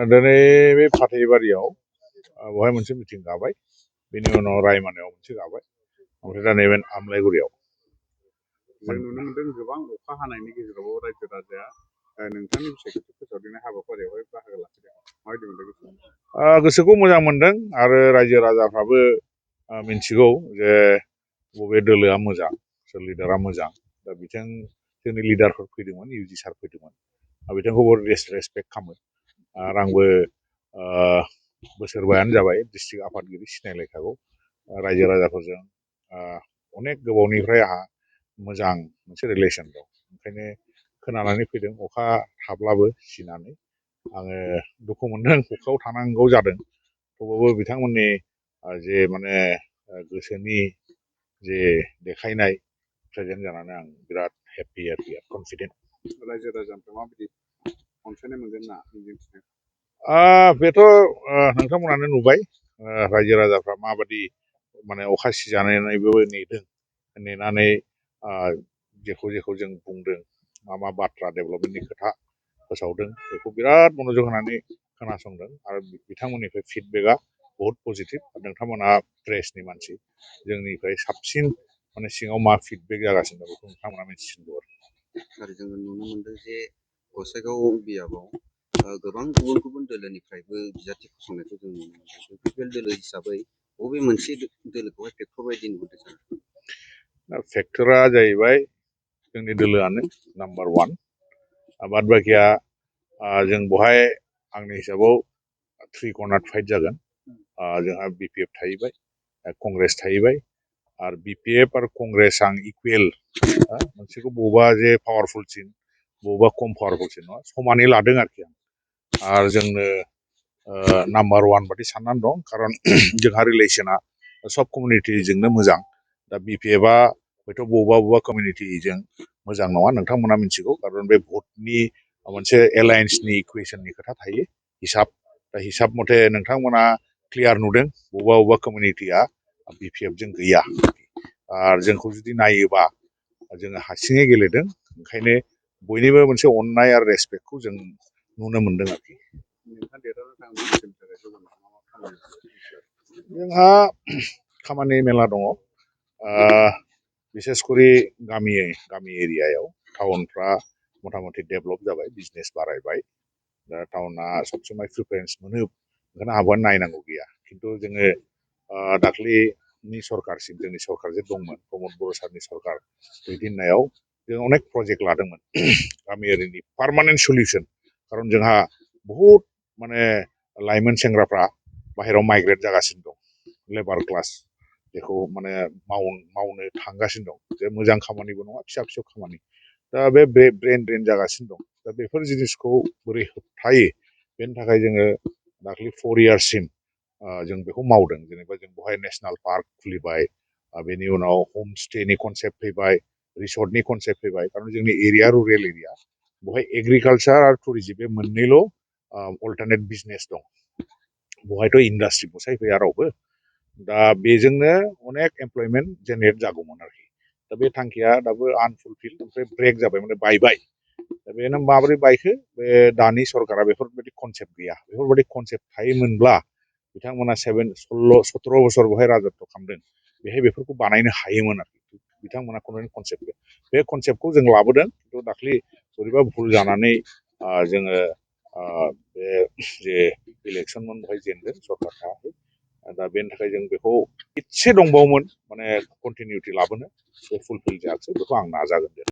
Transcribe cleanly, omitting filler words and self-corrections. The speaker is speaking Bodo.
दिनै बे फाथैबारियाव बहाय मोनसे मिटिं गाबाय, बेनि उनाव रायमानायाव मोनसे गाबाय, ओमफ्राय दा नैबे आमलाइगुरियाव। जों नुनो मोन्दों गोबां अखा हानायनि गेजेरावबो रायजो राजाया नोंथांनि बिसायख'थि फोसावदिंनाय हाबाफारियावहाय बाहागो लाफैदों। माबायदि मोनदों गोसोखौ? गोसोखौ मोजां मोनदों आरो रायजो राजाफ्राबो मिन्थिगौ जे बबे दोलोआ मोजां, सोर लिडारा मोजां। दा बिथां जोंनि लिडारफोर फैदोंमोन, इउजि सार फैदोंमोन, बिथांखौबो रेसपेक्ट खालामो। आरो आंबो बोसोरबायानो जाबाय डिस्ट्रिक्ट आफादगिरि सिनायलायखागौ रायजो राजाफोरजों अनेक गोबावनिफ्राय आंहा मोजां मोनसे रिलेसन दं। ओंखायनो खोनानानै फैदों अखा हाब्लाबो सिनानै आङो दुखु मोनदों, अखायाव थानांगौ जादों। थेवबाबो बिथांमोननि जे माने गोसोनि जे देखायनाय प्रेजेन्ट जानानै आं बिराद हेपि आरोखि, कनफिडेन्ट। रायजो राजानिफ्राय माबायदि अनसायनाय मोनगोन ना मिजिंथिदों? बेथ' नोंथांमोनानो नुबाय रायजो राजाफ्रा माबायदि माने अखा सिजानानैबो नेदों, नेनानै जेखौ जों बुंदों, मा बाथ्रा डेभेलपमेन्टनि खोथा फोसावदों, बेखौ बिराद मनोजोग होनानै खोनासंदों। आरो बिथांमोननिफ्राय फिडबेकआ बहुत पजिटिभ। नोंथांमोना प्रेसनि मानसि, जोंनिफ्राय साबसिन माने सिङाव मा फिडबेक जागासिनो दं बेखौ नोंथांमोना मिथिसिगौ आरो जोङो नुनो मोन्दों जे गसाइगाव बियाबाव गोबां गुबुन गुबुन दोलोनिफ्रायबो बिजाथि फसंनायखौ जों नुनो मोन्दों। बिपिएल दोलो हिसाबै बबे मोनसे दोलोखौहाय फेक्टर बायदि नुदों सार? दा फेक्टरा जाहैबाय जोंनि दोलोआनो नाम्बार 1। बाद बाखिया जों बहाय आंनि हिसाबाव 3 कर्नार फाइट जागोन। जोंहा बिपिएफ थाहैबाय, कंग्रेस थाहैबाय, आरो बिपिएफ आरो कंग्रेस आं इकुवेल मोनसेखौ बबेबा जे पावारफुलसिन, बबेबा खम पावारफुलसिन नङा, समानै लादों आरोखि आं। आरो जोंनो नाम्बार 1 बादि साननानै दं, खारन जोंहा रिलेसना सब कमिउनिटिजोंनो मोजां। दा बिपिएफआ हयथ' बबेबा कमिउनिटिजों मोजां नङा, नोंथांमोना मिथिगौ, खारन बे भटनि मोनसे एलायन्सनि इकुवेसननि खोथा थायो, हिसाब। दा हिसाब मथे नोंथांमोना क्लियार नुदों बबेबा कमिउनिटिया बिपिएफजों गैया। आरो जोंखौ जुदि नायोबा जोङो हारसिङै गेलेदों, ओंखायनो बयनिबो मोनसे अननाय आरो रेसपेक्टखौ जों नुनो मोन्दों आरोखि। जोंहा खामानि मेला दङ, बिसेसकरि गामि एरियायाव। टाउनफ्रा मथा मथि डेभेलप जाबाय, बिजनेस बारायबाय। दा टाउना सबसमाय प्रिफारेन्स मोनो, ओंखायनो आबहावाया नायनांगौ गैया। खिन्थु जोङो दाख्लिनि सरकारसिम, जोंनि सरकार जे दंमोन, प्रमद बर' सारनि सरकार दैदेननायाव जों अनेक प्रजेक्ट लादोंमोन गामि एरियानि पार्मानेन्ट सलिउसन। खारन जोंहा बहुद माने लाइमोन सेंग्राफ्रा बाहेरायाव माइग्रेट जागासिनो दं, लेबार क्लास, बेखौ माने मावनो थांगासिनो दं। जे मोजां खामानिबो नङा, फिसा फिसौ खामानि। दा बे ब्रेन ड्रेन जागासिनो दं। दा बेफोर जिनिसखौ बोरै होबथायो, बेनि थाखाय जोङो दाख्लि 4 इयार्ससिम जों बेखौ मावदों। जेनेबा जों बेवहाय नेसनेल पार्क खुलिबाय, बेनि उनाव हमस्टेनि कनसेप्ट फैबाय, रिसर्टनि कनसेप्ट फैबाय। खारन जोंनि एरिया रुरेल एरिया, बेवहाय एग्रिकालचार आरो टुरिजिम बे मोननैल' अल्टारनेट बिजनेस दं। बेवहायथ' इन्डास्ट्रि बसायफैया रावबो। दा बेजोंनो अनेक एमप्लयमेन्ट जेनेरेट जागौमोन आरोखि। दा बे थांखिया दाबो आनफुलफिल्ड, ओमफ्राय ब्रेक जाबाय, माने बायबाय। दा बेनो माबोरै बायखो, बे दानि सरकारा बेफोरबायदि कनसेप्ट गैया। बेफोरबायदि कनसेप्ट थायोमोनब्ला बिथांमोना 17 बोसोर बेवहाय राजत्व खालामदों, बेहाय बेफोरखौ बानायनो हायोमोन आरोखि। बिथांमोना खुनु कनसेप्ट गैया। बे कनसेप्टखौ जों लाबोदों, खिन्थु दाख्लि बोरैबा भुल जानानै जोङो बे जे इलेक्सनमोन बेवहाय जेनदों, सरकार थायाखै। दा बेनि थाखाय जों बेखौ एसे दंबावोमोन, माने कन्टिनिउटि लाबोनो, बे फुलफिल जायाखिसै। बेखौ आं नाजागोन।